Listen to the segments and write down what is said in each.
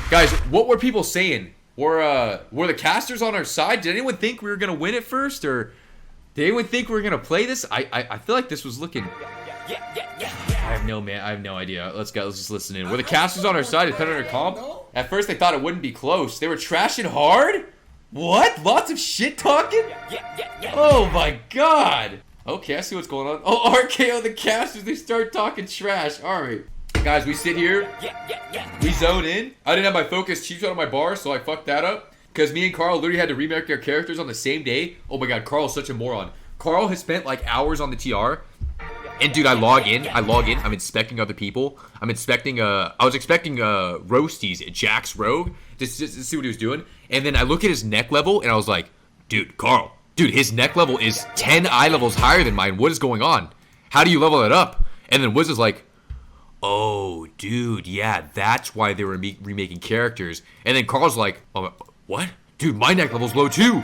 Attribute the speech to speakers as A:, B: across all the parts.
A: Guys, what were people saying? Were the casters on our side? Did anyone think we were gonna win at first, or did anyone think we were gonna play this? I feel like this was looking. I have no idea. Let's just listen in. Were the casters on our side? Depending on our comp. At first, they thought it wouldn't be close. They were trashing hard. What? Lots of shit talking? Oh my god. Okay, I see what's going on. Oh, RKO the casters. They start talking trash. All right. Guys, we sit here, we zone in. I didn't have my focus cheap shot on my bar, so I fucked that up. Because me and Carl literally had to remake our characters on the same day. Oh my god, Carl's such a moron. Carl has spent like hours on the TR. And dude, I log in, I'm inspecting other people. I was expecting Roasties at Jack's Rogue, just to see what he was doing. And then I look at his neck level, and I was like, dude, Carl, dude, his neck level is 10 eye levels higher than mine. What is going on? How do you level that up? And then Wiz is like, oh, dude, yeah, that's why they were remaking characters. And then Carl's like, oh, what? Dude, my neck level's low too.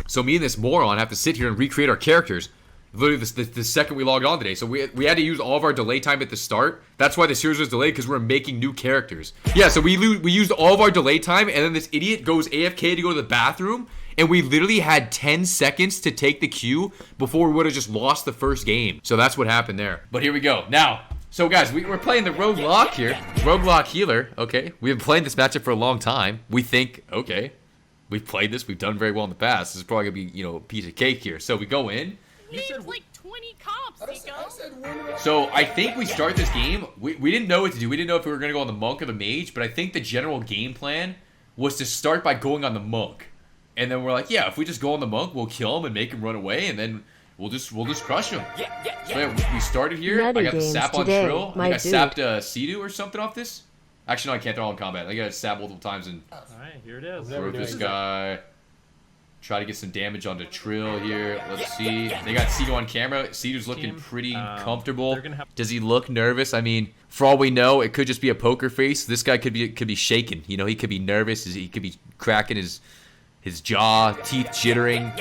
A: So me and this moron have to sit here and recreate our characters. Literally the second we logged on today. So we had to use all of our delay time at the start. That's why the series was delayed, because we're making new characters. Yeah, so we used all of our delay time, and then this idiot goes AFK to go to the bathroom, and we literally had 10 seconds to take the queue before we would have just lost the first game. So that's what happened there. But here we go. Now, so guys, we're playing the Rogue Lock here. Rogue Lock Healer, okay. We've been playing this matchup for a long time. We think, okay, we've played this. We've done very well in the past. This is probably going to be, you know, a piece of cake here. So we go in.
B: You said like 20 comps, Pika.
A: So I think we start this game. We didn't know what to do. We didn't know if we were going to go on the Monk or the Mage, but I think the general game plan was to start by going on the Monk. And then we're like, yeah, if we just go on the Monk, we'll kill him and make him run away, and then we'll just crush him. So yeah, we started here. I got the sap on Trill. I think I sapped Cdew or something off this. Actually, no, I can't. They're all in combat. I got to sap multiple times and
C: Alright, here it is.
A: throw this guy. Try to get some damage onto Trill here. Let's see. They got Cdew on camera. Cdew's looking pretty comfortable. Does he look nervous? I mean, for all we know, it could just be a poker face. This guy could be shaking. You know, he could be nervous. He could be cracking his jaw, teeth jittering.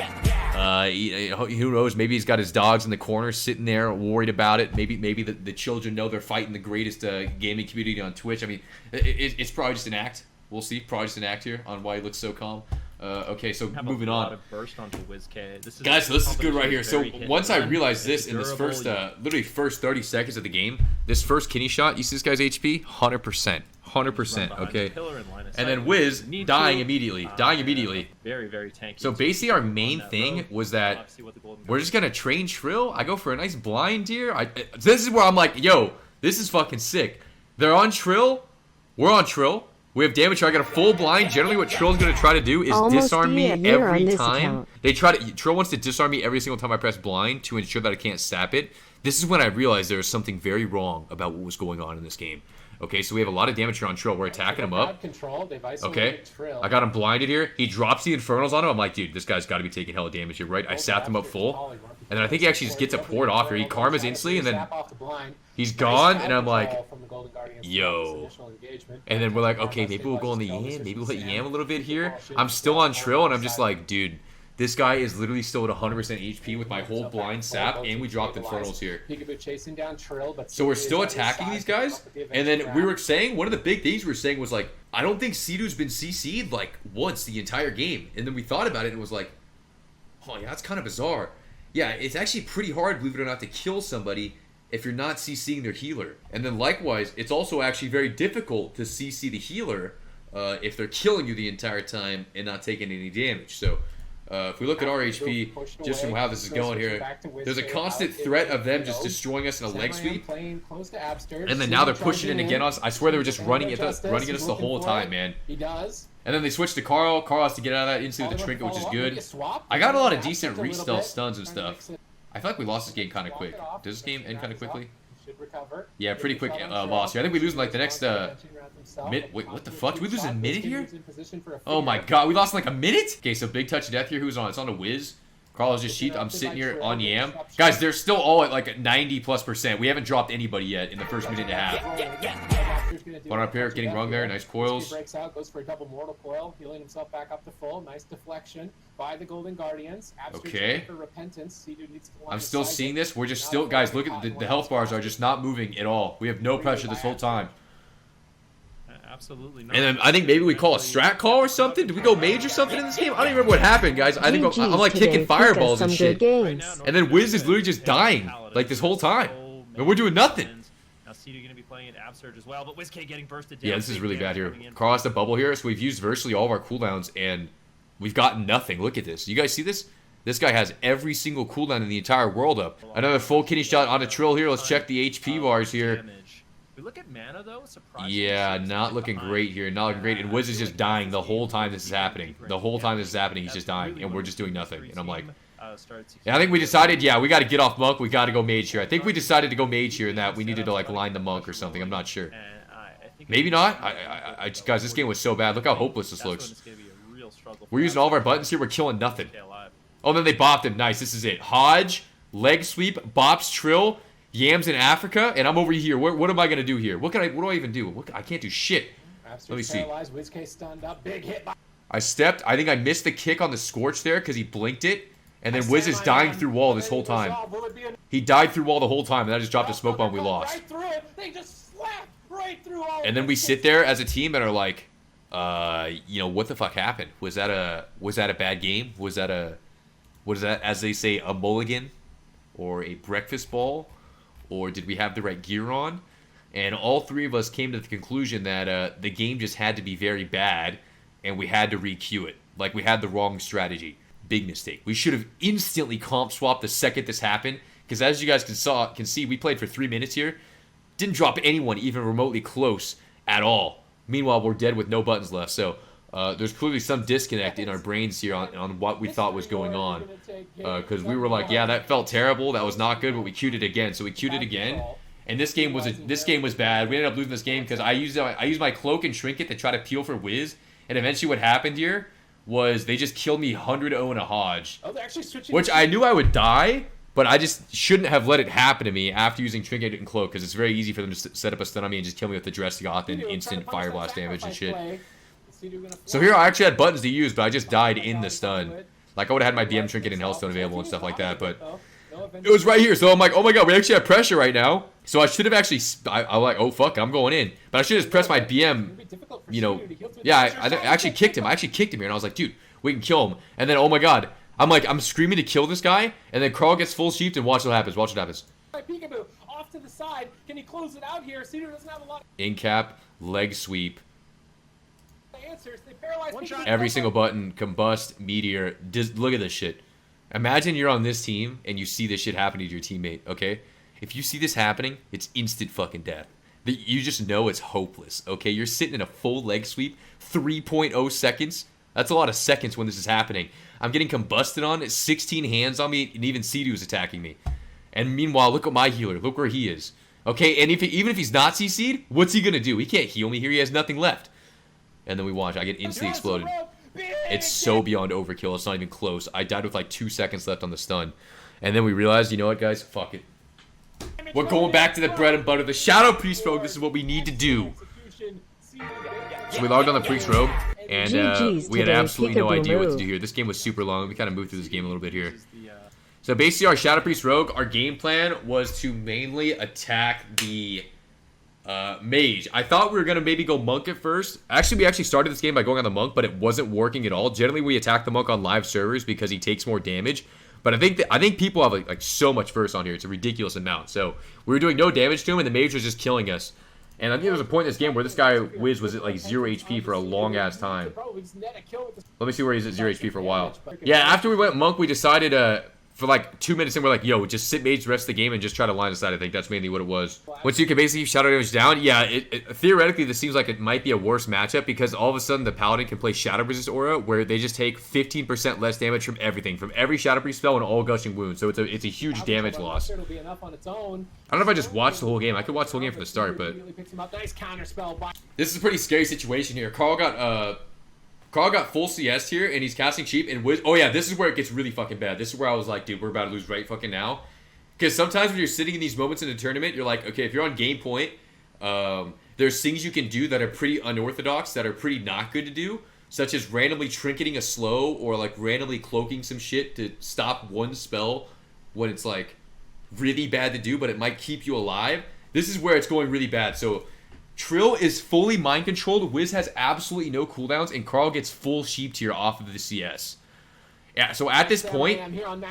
A: Who knows? Maybe he's got his dogs in the corner sitting there worried about it. Maybe the children know they're fighting the greatest gaming community on Twitch. I mean, it's probably just an act. We'll see. Probably just an act here on why he looks so calm. Okay, so moving on. Guys, so this is good right here. So once I realized this in this first, literally first 30 seconds of the game, this first kidney shot, you see this guy's HP? 100%. 100%, okay? And then Wiz dying immediately.
C: Very, very tanky.
A: So basically our main thing was that we're just going to train Trill. I go for a nice blind here. This is where I'm like, yo, this is fucking sick. They're on Trill. We're on Trill. We have damage. I got a full blind. Generally, what Trill's going to try to do is disarm me every time. Trill wants to disarm me every single time I press blind to ensure that I can't sap it. This is when I realized there was something very wrong about what was going on in this game. Okay, so we have a lot of damage here on Trill. We're attacking him up. Okay, I got him blinded here. He drops the Infernals on him. I'm like, dude, this guy's got to be taking hella damage here, right? I sapped him up full. And then I think he actually just gets a port off here. He karmas instantly, and then he's gone. And I'm like, yo. And then we're like, okay, maybe we'll go on the Yam. Maybe we'll hit Yam a little bit here. I'm still on Trill, and I'm just like, dude, this guy is literally still at 100% HP with my whole blind sap, and we dropped Infernals here. So we're still attacking these guys, and then we were saying, one of the big things we were saying was like, I don't think Cdew's been CC'd like once the entire game. And then we thought about it, and it was like, oh yeah, that's kind of bizarre. Yeah, it's actually pretty hard, believe it or not, to kill somebody if you're not CCing their healer. And then likewise, it's also actually very difficult to CC the healer if they're killing you the entire time and not taking any damage. So if we look at our HP, just from how this is going here, there's a constant threat of them just destroying us in a leg sweep. And then now they're pushing in again on us. I swear they were just running at us the whole time, man. And then they switched to Carl. Carl has to get out of that instantly with the trinket, which is good. I got a lot of decent re-stealth stuns and stuff. I feel like we lost this game kind of quick. Does this game end kind of quickly? Yeah, pretty quick loss here. I think we lose in like the next Wait, what the fuck? Did we lose a minute here? Oh my god, we lost in like a minute? Okay, so big touch of death here. Who's on? It's on a Wiz. Carl is just sheath. I'm sitting here on Yam. Guys, they're still all at like 90+%. We haven't dropped anybody yet in the first minute and a half. One up here, getting rung there. Nice coils.
D: Breaks out, goes for a double mortal coil, healing himself back up to full. Nice deflection by the Golden Guardians.
A: Okay. I'm still seeing this. We're just still, guys, look at the health bars are just not moving at all. We have no pressure this whole time.
C: Absolutely not.
A: And then I think maybe we call a strat call or something. Did we go mage or something in this game? I don't even remember what happened, guys. I think I'm like kicking fireballs and shit. And then Wiz is literally just dying like this whole time. And we're doing nothing.
C: Now Cdew gonna be playing at Absurge as well, but WizK getting bursted down.
A: Yeah, this is really bad here. Carl has the bubble here, so we've used virtually all of our cooldowns, and we've gotten nothing. Look at this. You guys see this? This guy has every single cooldown in the entire world up. Another full kidney shot on a Trill here. Let's check the HP bars here.
C: We look at mana though, surprisingly.
A: Yeah, not looking great here. Not looking great. And Wiz is just dying the whole time this is happening. The whole time this is happening, he's just dying, and we're just doing nothing. And I'm like, yeah, I think we decided, yeah, we got to get off Monk. We got to go Mage here. I think we decided to go Mage here, and that we needed to like line the Monk or something. I'm not sure. Maybe not. Guys, this game was so bad. Look how hopeless this looks. We're using all of our buttons here. We're killing nothing. Oh, then they bopped him. Nice. This is it. Hodge, leg sweep, bops, Trill, Yams in Africa, and I'm over here. What am I gonna do here? What do I even do? I can't do shit. Let me see. I stepped. I think I missed the kick on the Scorch there because he blinked it, and then Wiz is dying through wall this whole time. He died through wall the whole time, and I just dropped a smoke bomb. We lost. And then we sit there as a team and are like, you know, what the fuck happened? Was that a bad game? Was that as they say, a mulligan or a breakfast ball? Or did we have the right gear on? And all three of us came to the conclusion that the game just had to be very bad, and we had to re-queue it. Like, we had the wrong strategy. Big mistake. We should have instantly comp swapped the second this happened, because as you guys can see, we played for 3 minutes here. Didn't drop anyone even remotely close at all. Meanwhile, we're dead with no buttons left, so there's clearly some disconnect in our brains here on what we thought was going on. Because we were like, yeah, that felt terrible, that was not good, but we queued it again. So we queued it again, and this game was bad. We ended up losing this game because I used my cloak and trinket to try to peel for Wiz, and eventually what happened here was they just killed me 100-0 in a Hodge, which I knew I would die, but I just shouldn't have let it happen to me after using trinket and cloak, because it's very easy for them to set up a stun on me and just kill me with the Dress Goth and instant fire blast damage and shit. So here I actually had buttons to use, but I just died in the stun. Like, I would have had my BM trinket and Hellstone available and stuff like that, but it was right here. So I'm like, oh my god, we actually have pressure right now. So I should have actually, I'm like, oh fuck, I'm going in. But I should have just pressed my BM, you know. Yeah, I actually kicked him. I actually kicked him here, and I was like, dude, we can kill him. And then, oh my god, I'm screaming to kill this guy, and then Carl gets full sheeped, and watch what happens. Watch what happens.
D: Pikaboo off to the side. Can he close it out here? Cdew doesn't have a lot.
A: In cap, leg sweep. Every single button, combust, meteor. Just look at this shit. Imagine you're on this team and you see this shit happening to your teammate, okay? If you see this happening, it's instant fucking death. You just know it's hopeless, okay? You're sitting in a full leg sweep, 3.0 seconds. That's a lot of seconds when this is happening. I'm getting combusted on, 16 hands on me, and even Cdew is attacking me. And meanwhile, look at my healer. Look where he is. Okay, and even if he's not CC'd, what's he gonna do? He can't heal me here. He has nothing left. And then we watch. I get instantly exploded. It's so beyond overkill. It's not even close. I died with like 2 seconds left on the stun. And then we realized, you know what, guys? Fuck it. We're going back to the bread and butter. The Shadow Priest Rogue. This is what we need to do. So we logged on the Priest Rogue. And we had absolutely no idea what to do here. This game was super long. We kind of moved through this game a little bit here. So basically, our Shadow Priest Rogue, our game plan was to mainly attack the Mage. I thought we were going to maybe go Monk at first. Actually, we actually started this game by going on the Monk, but it wasn't working at all. Generally, we attack the Monk on live servers because he takes more damage. But I think people have like so much verse on here. It's a ridiculous amount. So we were doing no damage to him, and the Mage was just killing us. And I think there was a point in this game where this guy, Wiz, was at like 0 HP for a long-ass time. Let me see where he's at 0 HP for a while. Yeah, after we went Monk, we decided for like 2 minutes, and we're like, yo, just sit Mage the rest of the game and just try to line aside. I think that's mainly what it was. Once you can basically shadow damage down, yeah, theoretically, this seems like it might be a worse matchup because all of a sudden the Paladin can play Shadow Resist Aura where they just take 15% less damage from everything, from every Shadow Priest spell and all Gushing Wounds. So it's a huge damage loss. I don't know if I just watched the whole game. I could watch the whole game from the start, but this is a pretty scary situation here. Carl got full CS here, and he's casting cheap, and Wiz... Oh, yeah, this is where it gets really fucking bad. This is where I was like, dude, we're about to lose right fucking now. Because sometimes when you're sitting in these moments in a tournament, you're like, okay, if you're on game point, there's things you can do that are pretty unorthodox, that are pretty not good to do, such as randomly trinketing a slow, or, like, randomly cloaking some shit to stop one spell when it's, like, really bad to do, but it might keep you alive. This is where it's going really bad, so... Trill is fully mind controlled. Wiz has absolutely no cooldowns, and Carl gets full sheep tier off of the CS. Yeah, so at this point,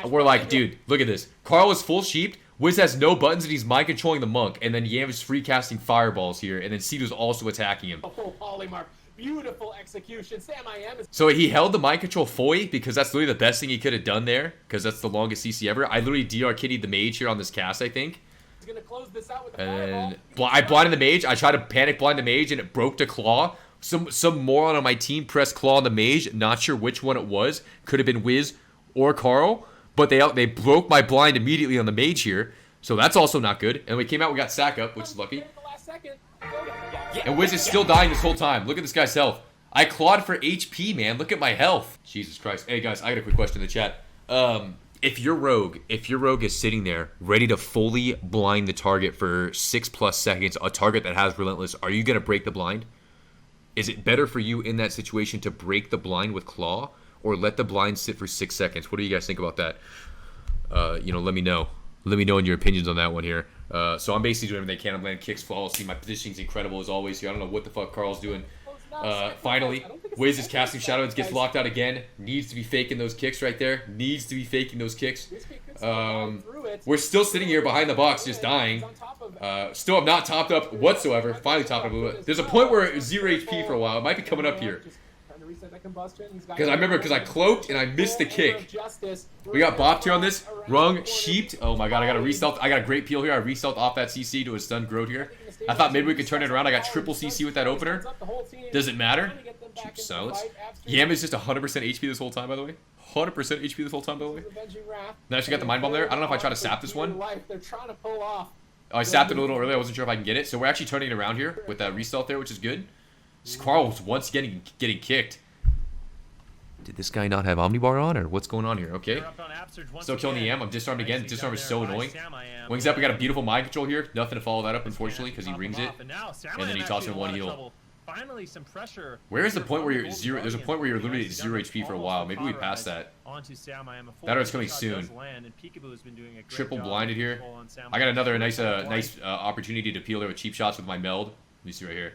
A: we're like, dude, look at this. Carl is full sheep. Wiz has no buttons, and he's mind controlling the monk. And then Yam is free casting fireballs here, and then Cdew's also attacking him.
D: Oh, Polymark. Beautiful execution. Sam I am.
A: So he held the mind control fully because that's literally the best thing he could have done there, because that's the longest CC ever. I literally DR kittied the mage here on this cast, I think.
D: He's gonna close this out with the
A: And
D: fireball.
A: I blinded the mage. I tried to panic blind the mage, and it broke the claw. Some moron on my team pressed claw on the mage. Not sure which one it was. Could have been Wiz or Carl, but they broke my blind immediately on the mage here. So that's also not good. And we came out, we got sack up, which is lucky. And Wiz is still dying this whole time. Look at this guy's health. I clawed for HP, man. Look at my health. Jesus Christ. Hey, guys, I got a quick question in the chat. If your rogue is sitting there ready to fully blind the target for 6+ seconds, a target that has relentless, are you going to break the blind? Is it better for you in that situation to break the blind with claw or let the blind sit for 6 seconds? What do you guys think about that? Let me know. Let me know in your opinions on that one here. So I'm basically doing everything I can. I'm landing kicks flawlessly. My positioning's incredible as always here. I don't know what the fuck Carl's doing. Finally, Wiz is casting Shadow and gets locked out again. Needs to be faking those kicks right there. Needs to be faking those kicks. We're still sitting here behind the box just dying. Still have not topped up whatsoever. Finally topped up. There's a point where it's 0 HP for a while. It might be coming up here. Because I cloaked and I missed the kick. We got bopped here on this. Rung, sheeped. Oh my god, I got a re-stealth. I got a great peel here. I re-stealth off that CC to a stunned growth here. I thought maybe we could turn it around. I got triple CC with that opener. Does it matter? Cheap silence. Yam is just 100% HP this whole time, by the way. 100% HP this whole time, by the way. Nice, you got the mind bomb there. I don't know if I try to sap this one. Oh, I sapped it a little early. I wasn't sure if I can get it. So we're actually turning it around here with that re-stealth there, which is good. Carl was once again getting kicked. Did this guy not have Omnibar on, or what's going on here? Okay. Still killing the Yam. I'm disarmed again. Disarm is so annoying. Wings up. We got a beautiful mind control here. Nothing to follow that up, unfortunately, because he rings it. And then he tosses in one heal. Where is the point where you're zero? There's a point where you're literally at 0 HP for a while. Maybe we passed that. That or it's coming soon. Triple blinded here. I got another nice opportunity to peel there with cheap shots with my meld. Let me see right here.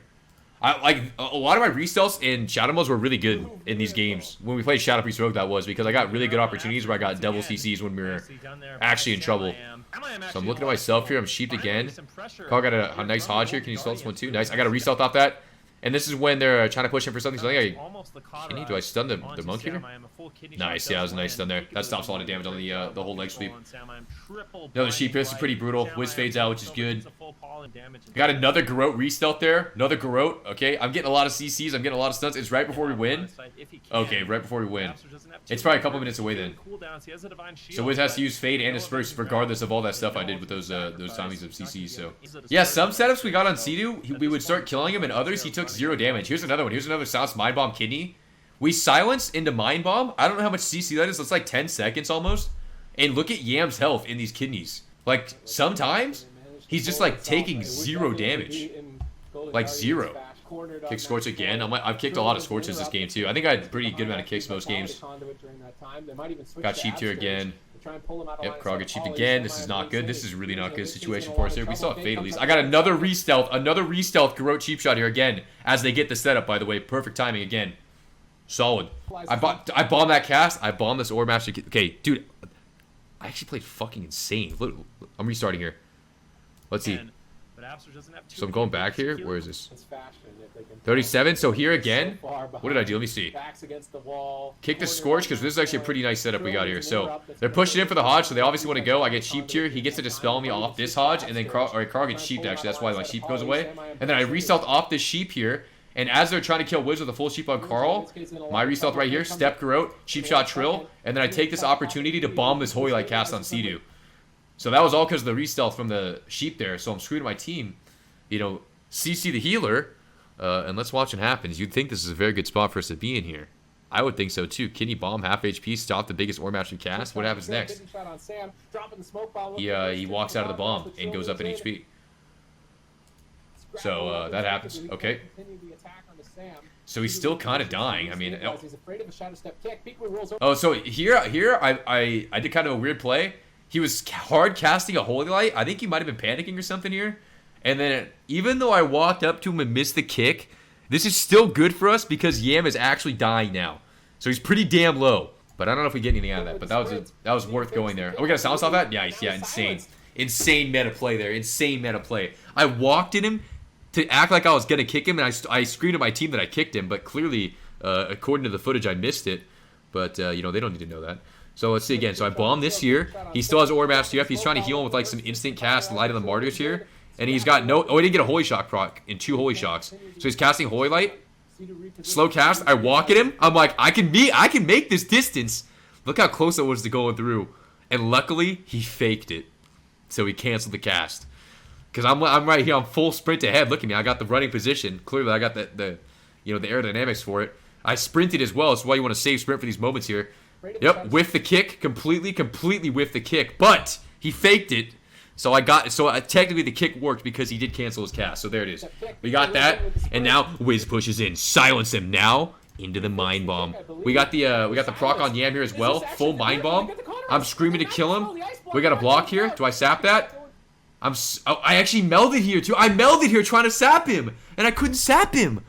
A: A lot of my restelts in Shadow modes were really good in these games. When we played Shadow Priest Rogue, that was because I got really good opportunities where I got double CCs when we were actually in trouble. So I'm looking at myself here. I'm sheeped again. Carl got a nice hodge here. Can you stealth this one too? Nice. I got a restealth off that. And this is when they're trying to push him for something. So I think do I stun the monk here? Nice. Yeah, that was a nice stun there. That stops a lot of damage on the whole leg sweep. Another sheep here. This is pretty brutal. Wiz fades out, which is good. Got another Garrote re-stealth there. Another Garrote. Okay, I'm getting a lot of CCs. I'm getting a lot of stuns. It's right before we win. Okay, right before we win. It's probably a couple minutes away then. So Wiz has to use Fade and Disperse regardless of all that stuff I did with those timings of CCs. So yeah, some setups we got on Cdew, we would start killing him, and others he took 0 damage. Here's another one. Here's another Silence Mind Bomb Kidney. We silenced into Mind Bomb. I don't know how much CC that is. It's like 10 seconds almost. And look at Yam's health in these kidneys. Like, sometimes he's just like taking 0 damage. Like 0. Kick Scorch again. I've kicked a lot of Scorches this game too. I think I had a pretty good amount of kicks most games. Got sheeped here again. Yep, Carl gets sheeped again. This is not good. This is really not good situation for us here. We saw a fade at least. I got another re-stealth. Another re-stealth Garrote cheap shot here again. As they get the setup, by the way. Perfect timing again. Solid. I bombed that cast. I bombed this Orb Master. Okay, dude. I actually played fucking insane. Look, I'm restarting here. Let's see. So I'm going back here. Where is this? 37. So here again. What did I do? Let me see. Kick the Scorch, because this is actually a pretty nice setup we got here. So they're pushing in for the Hodge, so they obviously want to go. I get sheeped here. He gets to dispel me off this Hodge, and then Carl gets sheeped actually. That's why my sheep goes away. And then I re-stealth off this sheep here. And as they're trying to kill Wiz with a full sheep on Carl, my re-stealth right here, step Garrote, cheap shot Trill, and then I take this opportunity to bomb this Holy Light cast on Cdew. So that was all because of the re-stealth from the sheep there. So I'm screwing my team. You know, CC the healer, and let's watch what happens. You'd think this is a very good spot for us to be in here. I would think so too. Kidney bomb, half HP, stop the biggest Orb Master cast. What happens next? He walks out of the bomb and goes up in HP. So that happens. Okay. So he's still kind of dying. I mean, oh, so here I did kind of a weird play. He was hard casting a Holy Light. I think he might have been panicking or something here. And then even though I walked up to him and missed the kick, this is still good for us because Yam is actually dying now. So he's pretty damn low. But I don't know if we get anything out of that. But that was worth going there. Oh, we got a silence off that? Yeah, insane. Insane meta play there. Insane meta play. I walked at him to act like I was going to kick him, and I screamed at my team that I kicked him. But clearly, according to the footage, I missed it. But, you know, they don't need to know that. So let's see again. So I bombed this here. He still has Orb Master UF. He's trying to heal him with like some instant cast Light of the Martyrs here. And he's got no... Oh, he didn't get a Holy Shock proc in 2 Holy Shocks. So he's casting Holy Light. Slow cast. I walk at him. I'm like, I can make this distance. Look how close it was to going through. And luckily, he faked it. So he canceled the cast. Because I'm right here. I'm full sprint ahead. Look at me. I got the running position. Clearly, I got the aerodynamics for it. I sprinted as well. That's why you want to save sprint for these moments here. Yep, whiffed the kick. Completely whiffed the kick. But he faked it. So technically the kick worked because he did cancel his cast. So there it is. We got that, and now Wiz pushes in, silence him now into the Mind Bomb. We got the proc on Yam here as well, full Mind Bomb. I'm screaming to kill him. We got a block here. Do I sap that? I actually melded here too. I melded here trying to sap him, and I couldn't sap him.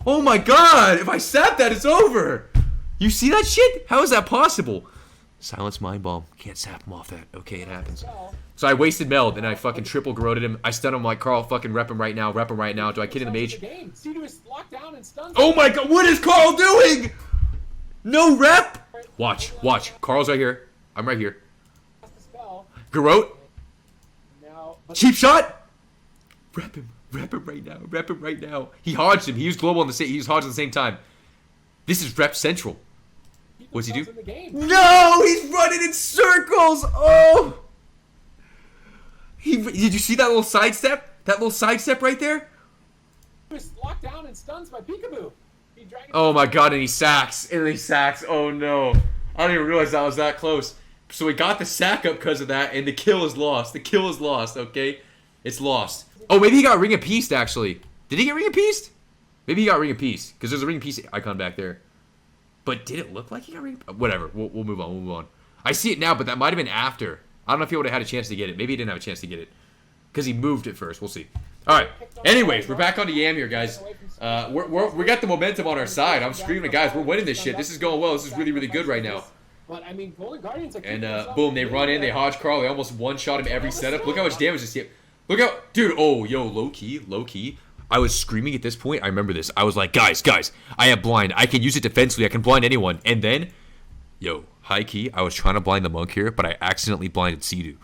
A: Oh my god! If I sap that, it's over. You see that shit? How is that possible? Silence Mind Bomb. Can't sap him off that. Okay, it happens. So I wasted meld, and I fucking triple corroded him. I stun him like, Carl, fucking rep him right now. Do I kid in the mage? Oh my god, what is Carl doing? No rep? Watch. Carl's right here. I'm right here. Garrote. Cheap shot. Rep him right now. He hodged him. He used global on the same. He used hodge at the same time. This is rep central. What's he do? No, he's running in circles. Oh. Did you see that little sidestep? That little sidestep right there?
D: He was locked down and stuns by Pikaboo.
A: Oh my god, and he sacks. Oh no. I didn't even realize that was that close. So we got the sack up because of that, and the kill is lost. Okay? It's lost. Oh, maybe he got Ring of Peace, actually. Did he get Ring of Peace? Maybe he got Ring of Peace, because there's a Ring of Peace icon back there. But did it look like he got Ring of Peace? Whatever. We'll move on. I see it now, but that might have been after. I don't know if he would have had a chance to get it. Maybe he didn't have a chance to get it. Because he moved it first. We'll see. Alright. Anyways, we're back onto Yam here, guys. We got the momentum on our side. I'm screaming, guys, we're winning this shit. This is going well. This is really, really good right now.
D: But I mean, Golden Guardians are
A: and boom, they run in, they hodge Carl, they almost one-shot him every setup. Look how much damage this hit. Look out, dude. Oh, yo, low key. I was screaming at this point. I remember this. I was like, guys, I have blind. I can use it defensively. I can blind anyone. And then, yo, high key, I was trying to blind the monk here, but I accidentally blinded Cdew.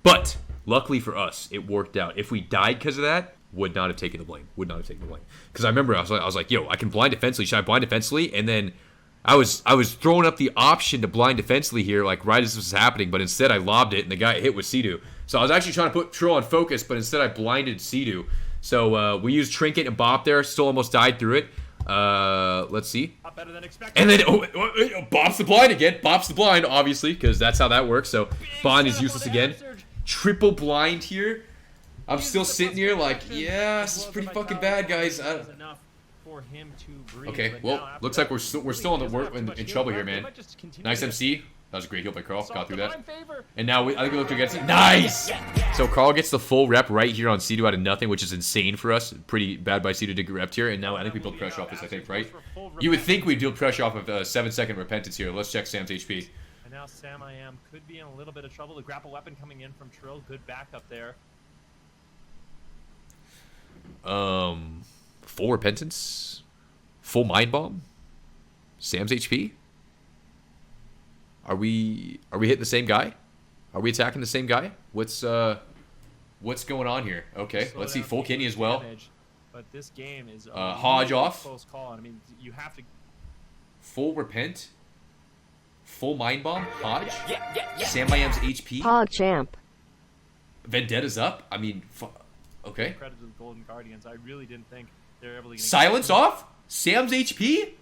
A: But luckily for us, it worked out. If we died because of that, would not have taken the blame. Because I remember I was like, yo, I can blind defensively. Should I blind defensively? And then I was throwing up the option to blind defensively here, like right as this was happening, but instead I lobbed it, and the guy hit with Cdew. So I was actually trying to put Trill on focus, but instead I blinded Cdew. So we used Trinket and Bop there, still almost died through it. Let's see.
C: Better than expected.
A: And then Bop's the blind again. Bop's the blind, obviously, because that's how that works. So Bond is useless again. Triple blind here. I'm still sitting here like, yeah, this is pretty fucking bad, guys. Okay, well, looks like we're still in trouble here, man. Nice MC. That was a great heal by Carl. Got through that. And now I think we look to get it. Nice! So Carl gets the full rep right here on Cdew out of nothing, which is insane for us. Pretty bad by Cdew to get repped here. And now I think we build pressure off this, I think, right? You would think we'd build pressure off of 7-second repentance here. Let's check Sam's HP.
C: And now Sam I am could be in a little bit of trouble. The grapple weapon coming in from Trill. Good backup there.
A: Full repentance? Full mind bomb? Sam's HP? Are we hitting the same guy? Are we attacking the same guy? What's going on here? Okay, let's see full kidney as well.
C: But this game is
A: Hodge off.
C: Close call. I mean, you have to
A: full repent. Full mind bomb. Hodge. Sam Mayam's HP.
E: Hog champ.
A: Vendetta's up. I mean, okay.
C: Credit to the Golden Guardians. I really didn't think they were able to get
A: silence off. Sam's HP.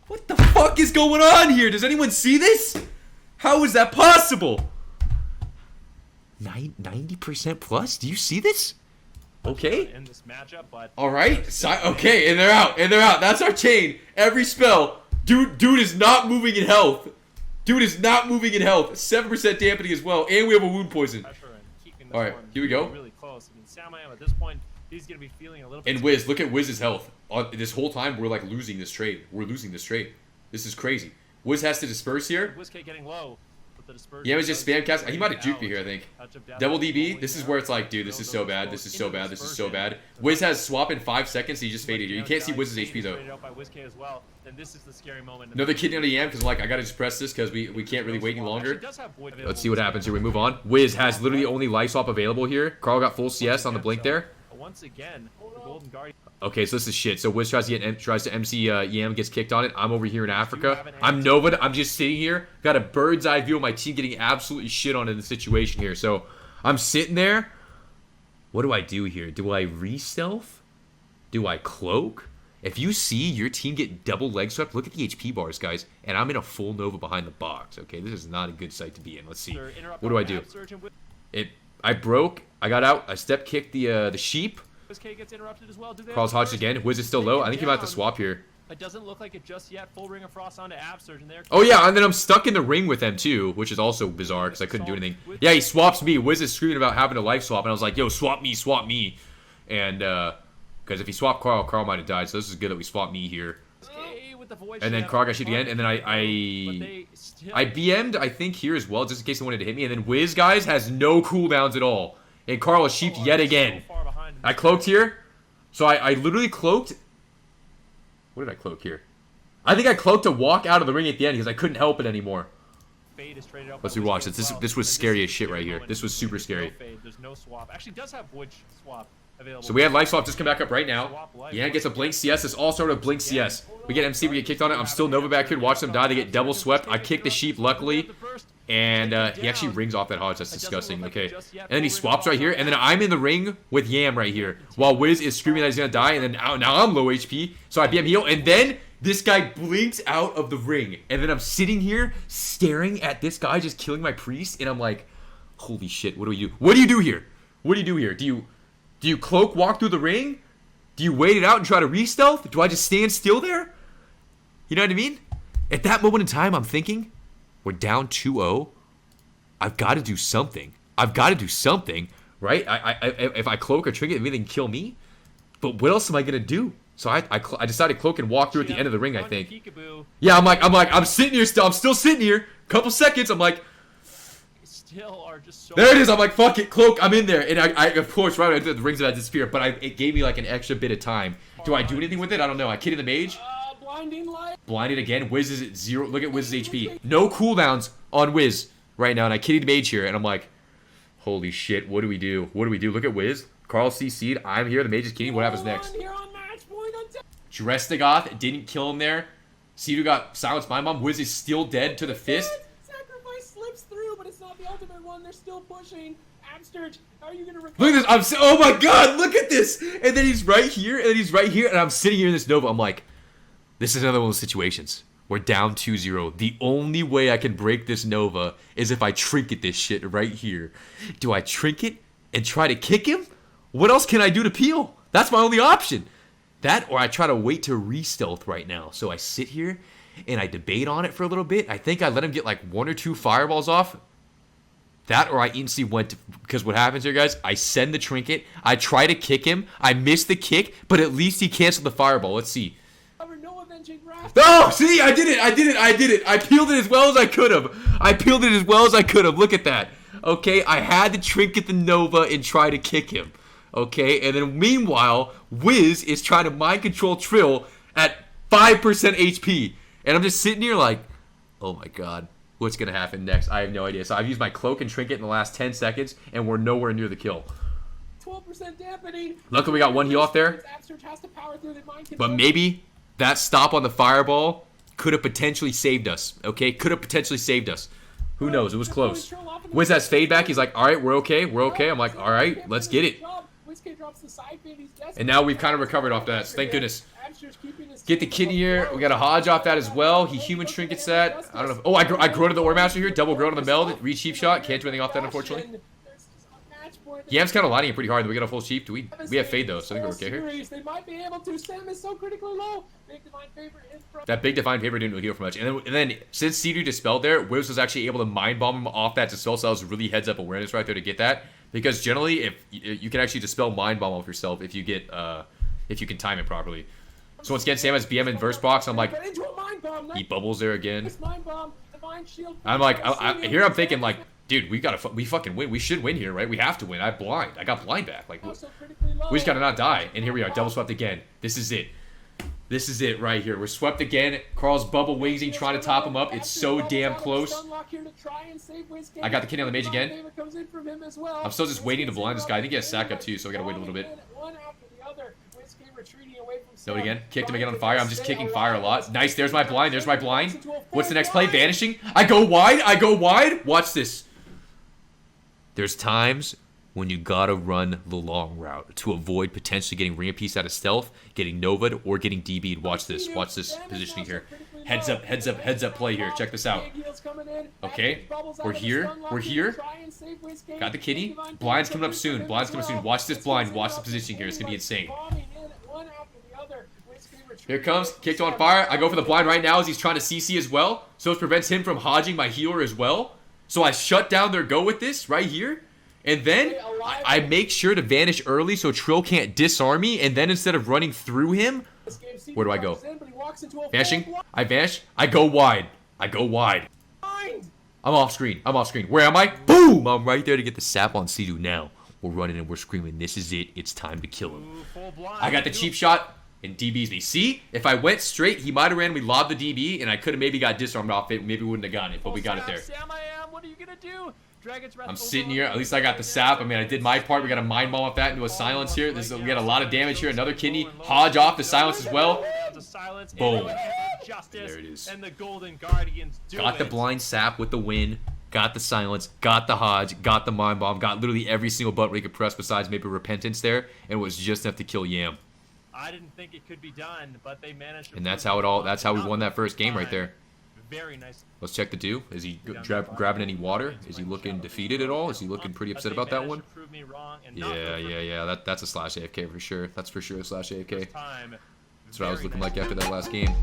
A: What the fuck is going on here? Does anyone see this? How is that possible? 90% plus? Do you see this? Okay.
C: In this matchup, but
A: all right. Okay, and they're out. That's our chain. Every spell. Dude is not moving in health. 7% dampening as well, and we have a wound poison. All right, here we go.
C: Really close. ammo. At this point, he's going to be feeling a little bit...
A: And Wiz, look at Wiz's health. This whole time, we're like losing this trade. We're losing this trade. This is crazy. Wiz has to disperse here.
C: WizK getting low.
A: Yeah, it was just spam cast. He might have juked me here, I think. Double DB. This is where it's like, dude, this is so bad. This is so bad. This is so bad. Wiz has swap in 5 seconds. He just faded here. You can't see Wiz's HP though. Another kidney on the yam because like I gotta just press this because we can't really wait any longer. Let's see what happens here. We move on. Wiz has literally only life swap available here. Carl got full CS on the blink there.
C: Once again, the Golden Guardian.
A: Okay, so this is shit. So Wiz tries to MC Yam, gets kicked on it. I'm over here in Africa. I'm Nova. I'm just sitting here. Got a bird's eye view of my team getting absolutely shit on in the situation here. So I'm sitting there. What do I do here? Do I re-stealth? Do I cloak? If you see your team get double leg swept, look at the HP bars, guys. And I'm in a full Nova behind the box. Okay, this is not a good sight to be in. Let's see. What do I do? I broke. I got out. I step kicked the sheep.
C: Gets interrupted as well.
A: Carl's hodged again. Wiz is still low. I think he might have to swap here.
C: It doesn't look like it just yet. Full Ring of Frost onto Absurge and there.
A: Oh yeah, and then I'm stuck in the ring with them too, which is also bizarre because I couldn't do anything. Yeah, he swaps me. Wiz is screaming about having a life swap, and I was like, yo, swap me. And because if he swapped Carl, Carl might have died. So this is good that we swapped me here. And then Carl got shit again, and then I BM'd, I think, here as well, just in case they wanted to hit me. And then Wiz, guys, has no cooldowns at all. And Carl is sheeped yet again. I cloaked here. So I literally cloaked. What did I cloak here? I think I cloaked to walk out of the ring at the end because I couldn't help it anymore. Let's rewatch this. This was scary as shit right here. This was super scary.
C: There's no swap. Actually, does have Wood swap available.
A: So we had life swap just come back up right now. Yeah, gets a blink CS. This all started with blink CS. We get MC, we get kicked on it. I'm still Nova back here. Watch them die. They get double swept. I kick the sheep, luckily. And he actually rings off that Hodge. That's disgusting. Okay. And then he swaps right here. And then I'm in the ring with Yam right here. While Wiz is screaming that he's going to die. And then now I'm low HP. So I BM heal. And then this guy blinks out of the ring. And then I'm sitting here staring at this guy just killing my priest. And I'm like, holy shit, what do we do? What do you do here? What do you do here? Do you cloak walk through the ring? Do you wait it out and try to re-stealth? Do I just stand still there? You know what I mean? At that moment in time, I'm thinking, we're down 2-0. I've got to do something. Right? If I cloak or trinket, maybe they can kill me. But what else am I going to do? So I decided to cloak and walk through at the end of the ring, I think. Yeah, I'm sitting here still. I'm still sitting here. Couple seconds, I'm like, there it is. I'm like, fuck it, cloak. I'm in there, and I of course right when I did the rings of that disappear, but it gave me like an extra bit of time. Do I do anything with it? I don't know. I kitted the mage.
D: Blinding light.
A: Blinded again. Wiz is at 0. Look at Wiz's HP. No cooldowns on Wiz right now, and I kitted mage here, and I'm like, holy shit. What do we do? Look at Wiz. Carl CC'd. I'm here. The mage is kitting. What happens next? Drestigoth didn't kill him there. Cdew got silenced by mom. Wiz is still dead to the fist.
D: They're still pushing. Absturge, how are you gonna
A: look at this? Oh my god, look at this! And then he's right here, and then he's right here, and I'm sitting here in this Nova. I'm like, this is another one of those situations. We're down 2-0. The only way I can break this Nova is if I trinket this shit right here. Do I trinket and try to kick him? What else can I do to peel? That's my only option. That, or I try to wait to re-stealth right now. So I sit here, and I debate on it for a little bit. I think I let him get like 1 or 2 fireballs off. That or I instantly went to, because what happens here, guys, I send the trinket, I try to kick him, I miss the kick, but at least he canceled the fireball. Let's see. Oh, see, I did it. I peeled it as well as I could have. Look at that. Okay, I had to trinket the Nova and try to kick him. Okay, and then meanwhile, Wiz is trying to mind control Trill at 5% HP. And I'm just sitting here like, oh my god. What's going to happen next? I have no idea. So I've used my cloak and trinket in the last 10 seconds, and we're nowhere near the kill.
D: 12% dampening.
A: Luckily, we got 1 heal off there. But maybe that stop on the fireball could have potentially saved us. Okay? Could have potentially saved us. Who knows? It was close. Wiz has fade back. He's like, all right, we're okay. I'm like, all right, let's get it. And now we've kind of recovered off that. So thank goodness. Get the kidney here. We got a Hodge off that as well. He human trinkets that. I don't know. Oh, I grow to the Ore Master here. Double grow to the meld. Reach cheap shot. Can't do anything off that, unfortunately. Yam's kind of lining it pretty hard. Do we get a full sheep? We have fade though, so I think we're okay here.
D: They might be able to. Sam is so critically low. Big divine favor in front.
A: That big divine favor didn't really heal for much. And then since Cdew dispelled there, Wiz was actually able to mind bomb him off that dispel, so that was really heads up awareness right there to get that. Because generally, if you can actually dispel mind bomb off yourself if you get if you can time it properly. So once again, Sam has BM in verse box. I'm like, he bubbles there again. I'm like, here I'm thinking like, dude, we fucking win. We should win here, right? We have to win. I got blind back. Like, we just gotta not die. And here we are, double swept again. This is it. This is it right here. We're swept again. Carl's bubble wingsing, trying to top him up. It's so damn close. I got the kitty on the mage again. I'm still just waiting to blind this guy. I think he has sack up too, so we gotta wait a little bit. Do it again. Kicked him again on fire. I'm just kicking fire a lot. Nice. There's my blind. There's my blind. What's the next play? Vanishing. I go wide. I go wide. Watch this. There's times when you gotta run the long route to avoid potentially getting ring of peace out of stealth, getting nova'd, or getting DB'd. Watch this. Watch this positioning here. Heads up, heads up, heads up play here. Check this out. Okay. We're here. We're here. Got the kitty. Blind's coming up soon. Blind's coming soon. Watch this blind. Watch the positioning here. It's gonna be insane. Here it comes. Kicked on fire. I go for the blind right now as he's trying to CC as well. So it prevents him from hodging my healer as well. So I shut down their go with this right here. And then I make sure to vanish early so Trill can't disarm me. And then instead of running through him, where do I go? Vanishing. I vanish. I go wide. I go wide. I'm off screen. I'm off screen. Where am I? Boom! I'm right there to get the sap on Cdew now. We're running and we're screaming. This is it. It's time to kill him. I got the cheap shot. And DBs me. See, if I went straight, he might have randomly lobbed the DB, and I could have maybe got disarmed off it. Maybe wouldn't have gotten it, but we got it there.
C: What are you gonna do?
A: I'm sitting here. At least I got the sap. I mean, I did my part. We got a mind bomb off that into a silence here. We got a lot of damage here. Another kidney. Hodge off the silence as well. Boom. There it is. Got the blind sap with the win. Got the silence. Got the hodge. Got the mind bomb. Got literally every single button we could press besides maybe repentance there, and it was just enough to kill Yam.
C: I didn't think it could be done, but they managed to.
A: And that's how it all. That's how we won that first game right there.
C: Very nice.
A: Let's check the Cdew. Is he grabbing any water? Is he looking defeated at all? Is he looking pretty upset about that one? Yeah. That's a slash AFK for sure. That's for sure a slash AFK. That's what I was looking like after that last game.